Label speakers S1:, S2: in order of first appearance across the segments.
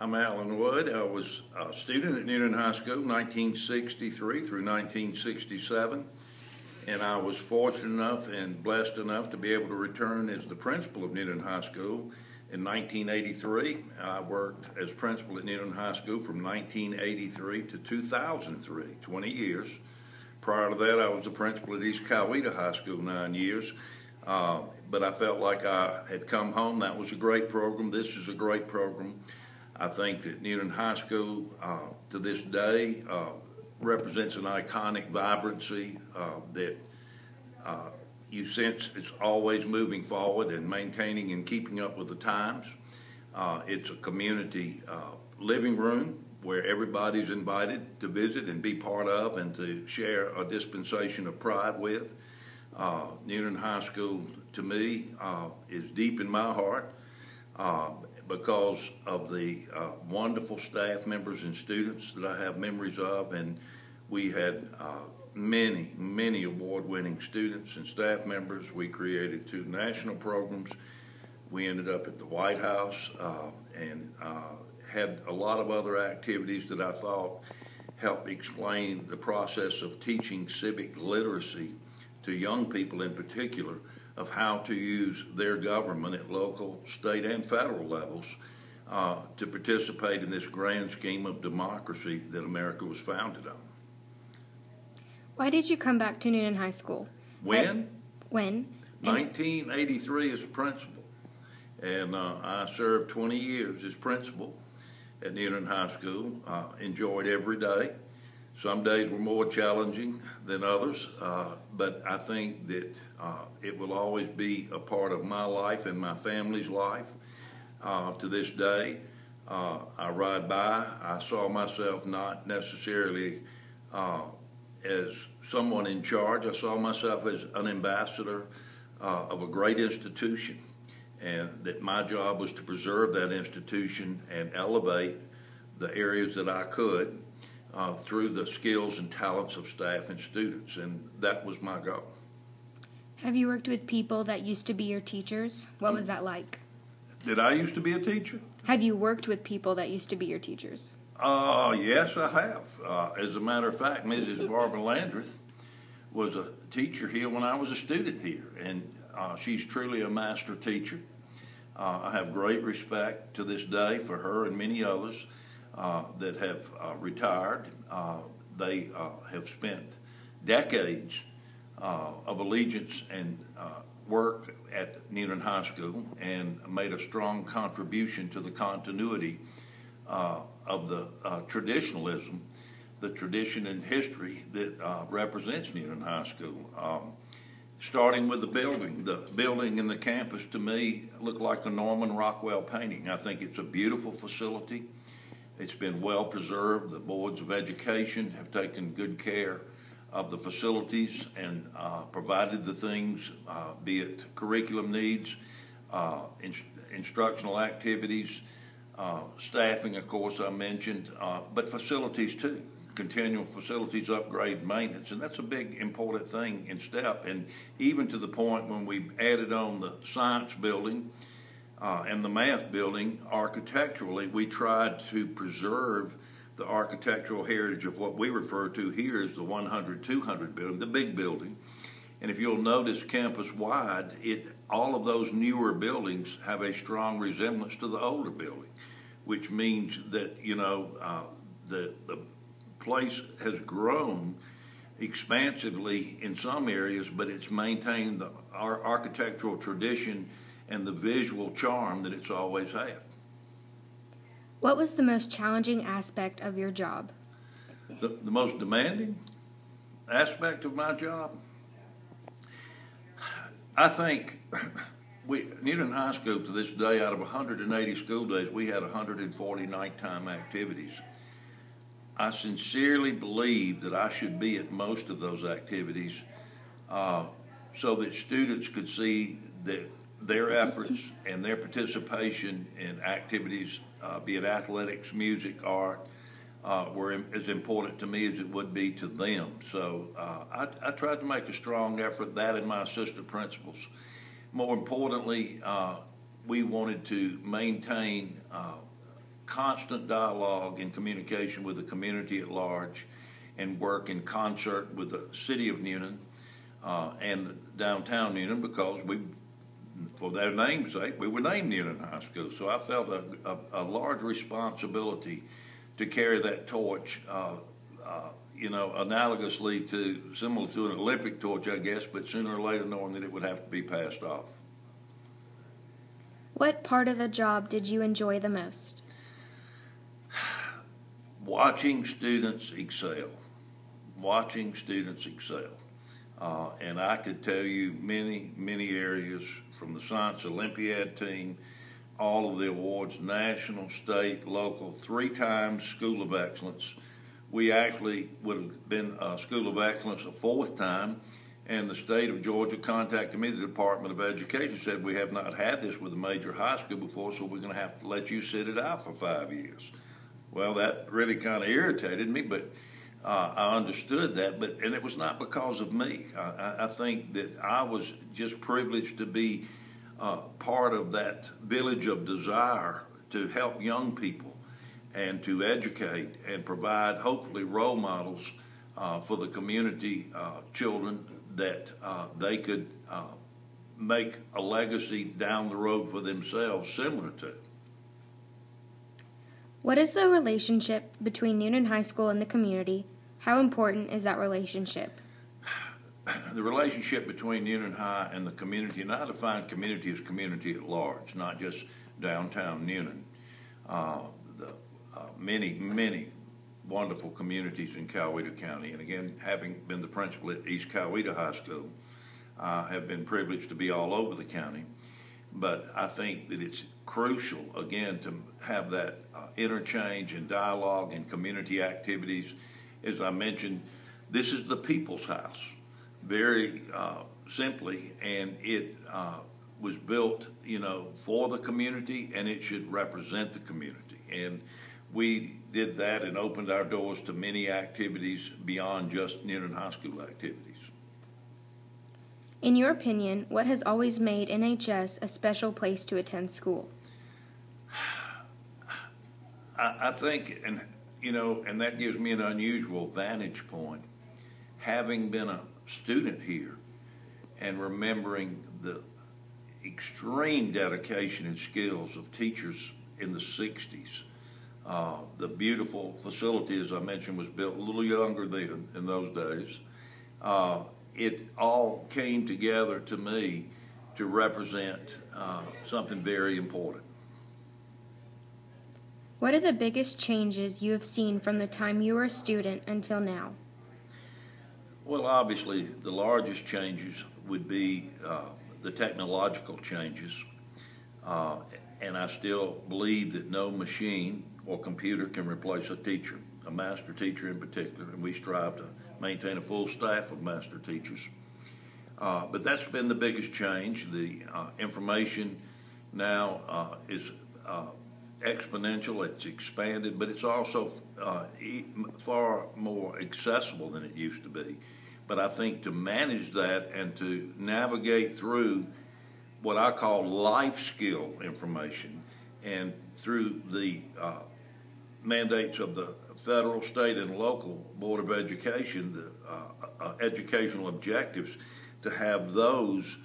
S1: I'm Alan Wood. I was a student at Newnan High School 1963 through 1967, and I was fortunate enough and blessed enough to be able to return as the principal of Newnan High School in 1983. I worked as principal at Newnan High School from 1983 to 2003, 20 years. Prior to that, I was the principal at East Coweta High School 9 years. But I felt like I had come home. That was a great program. This is a great program. I think that Newnan High School, to this day, represents an iconic vibrancy that you sense it's always moving forward and maintaining and keeping up with the times. It's a community living room where everybody's invited to visit and be part of and to share a dispensation of pride with. Newnan High School, to me, is deep in my heart because of the wonderful staff members and students that I have memories of, and we had many award-winning students and staff members. We created 2 national programs. We ended up at the White House and had a lot of other activities that I thought helped explain the process of teaching civic literacy to young people in particular, of how to use their government at local, state, and federal levels to participate in this grand scheme of democracy that America was founded on.
S2: Why did you come back to Newnan High School?
S1: When?
S2: 1983
S1: as a principal. And I served 20 years as principal at Newnan High School. Enjoyed every day. Some days were more challenging than others, but I think that it will always be a part of my life and my family's life to this day. I ride by, I saw myself not necessarily as someone in charge. I saw myself as an ambassador of a great institution, and that my job was to preserve that institution and elevate the areas that I could through the skills and talents of staff and students, and that was my goal.
S2: Have you worked with people that used to be your teachers? What was that like?
S1: Did I used to be a teacher?
S2: Have you worked with people that used to be your teachers?
S1: Yes, I have. As a matter of fact, Mrs. Barbara Landreth was a teacher here when I was a student here, and she's truly a master teacher. I have great respect to this day for her and many others that have retired. They have spent decades of allegiance and work at Newnan High School and made a strong contribution to the continuity of the traditionalism, the tradition and history that represents Newnan High School. Starting with the building and the campus, to me, looked like a Norman Rockwell painting. I think it's a beautiful facility. It's been well preserved. The boards of education have taken good care of the facilities and provided the things, be it curriculum needs, instructional activities, staffing, of course, I mentioned, but facilities too. Continual facilities upgrade maintenance, and that's a big important thing in STEP, and even to the point when we added on the science building and the math building, architecturally we tried to preserve the architectural heritage of what we refer to here as the 100-200 building, the big building. And if you'll notice campus-wide, all of those newer buildings have a strong resemblance to the older building, which means that, you know, the place has grown expansively in some areas, but it's maintained our architectural tradition and the visual charm that it's always had.
S2: What was the most challenging aspect of your job?
S1: The most demanding aspect of my job? I think Newnan High School to this day, out of 180 school days, we had 140 nighttime activities. I sincerely believe that I should be at most of those activities so that students could see that their efforts and their participation in activities, be it athletics, music, art, were as important to me as it would be to them. So I tried to make a strong effort, that and my assistant principals. More importantly, we wanted to maintain constant dialogue and communication with the community at large, and work in concert with the city of Newnan and downtown Newnan, because we, for their name's sake, we were named Newnan High School. So I felt a large responsibility to carry that torch, analogously to, similar to an Olympic torch, I guess, but sooner or later knowing that it would have to be passed off.
S2: What part of the job did you enjoy the most?
S1: Watching students excel. Watching students excel. And I could tell you many, many areas, from the Science Olympiad team, all of the awards, national, state, local, 3 times School of Excellence. We actually would have been a School of Excellence a 4th time, and the state of Georgia contacted me, the Department of Education, said, we have not had this with a major high school before, so we're going to have to let you sit it out for 5 years. Well, that really kind of irritated me, but I understood that, and it was not because of me. I think that I was just privileged to be part of that village of desire to help young people and to educate and provide, hopefully, role models for the community children, that they could make a legacy down the road for themselves similar to.
S2: What is the relationship between Newnan High School and the community? How important is that relationship?
S1: The relationship between Newnan High and the community, and I define community as community at large, not just downtown Newnan. Many wonderful communities in Coweta County, and again, having been the principal at East Coweta High School, I have been privileged to be all over the county. But I think that it's crucial, again, to have that interchange and dialogue and community activities. As I mentioned, this is the people's house, very simply, and it was built, for the community, and it should represent the community. And we did that and opened our doors to many activities beyond just Newnan High School activities.
S2: In your opinion, what has always made NHS a special place to attend school?
S1: I think, and that gives me an unusual vantage point, having been a student here and remembering the extreme dedication and skills of teachers in the 60s. The beautiful facility, as I mentioned, was built a little younger then, in those days. It all came together to me to represent something very important.
S2: What are the biggest changes you have seen from the time you were a student until now?
S1: Well, obviously, the largest changes would be the technological changes. And I still believe that no machine or computer can replace a teacher, a master teacher in particular, and we strive to maintain a full staff of master teachers. But that's been the biggest change. The information now is exponential, it's expanded, but it's also far more accessible than it used to be. But I think to manage that and to navigate through what I call life skill information, and through the mandates of the federal, state, and local Board of Education, the educational objectives, to have those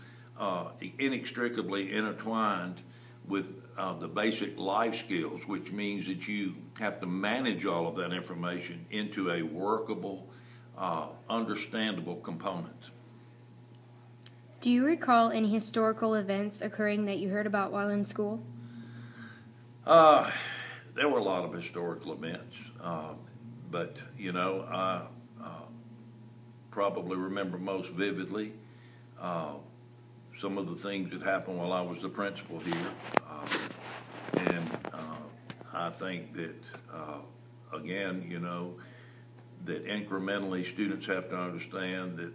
S1: inextricably intertwined with the basic life skills, which means that you have to manage all of that information into a workable, understandable component.
S2: Do you recall any historical events occurring that you heard about while in school?
S1: There were a lot of historical events, but I probably remember most vividly some of the things that happened while I was the principal here. And I think that, again, that incrementally students have to understand that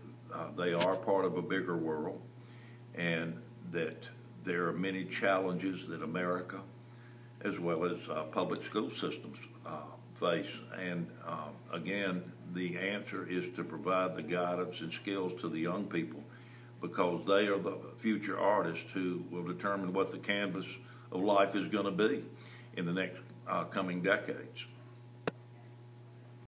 S1: they are part of a bigger world, and that there are many challenges that America, as well as public school systems, face. And again, the answer is to provide the guidance and skills to the young people, because they are the future artists who will determine what the canvas of life is going to be in the next coming decades.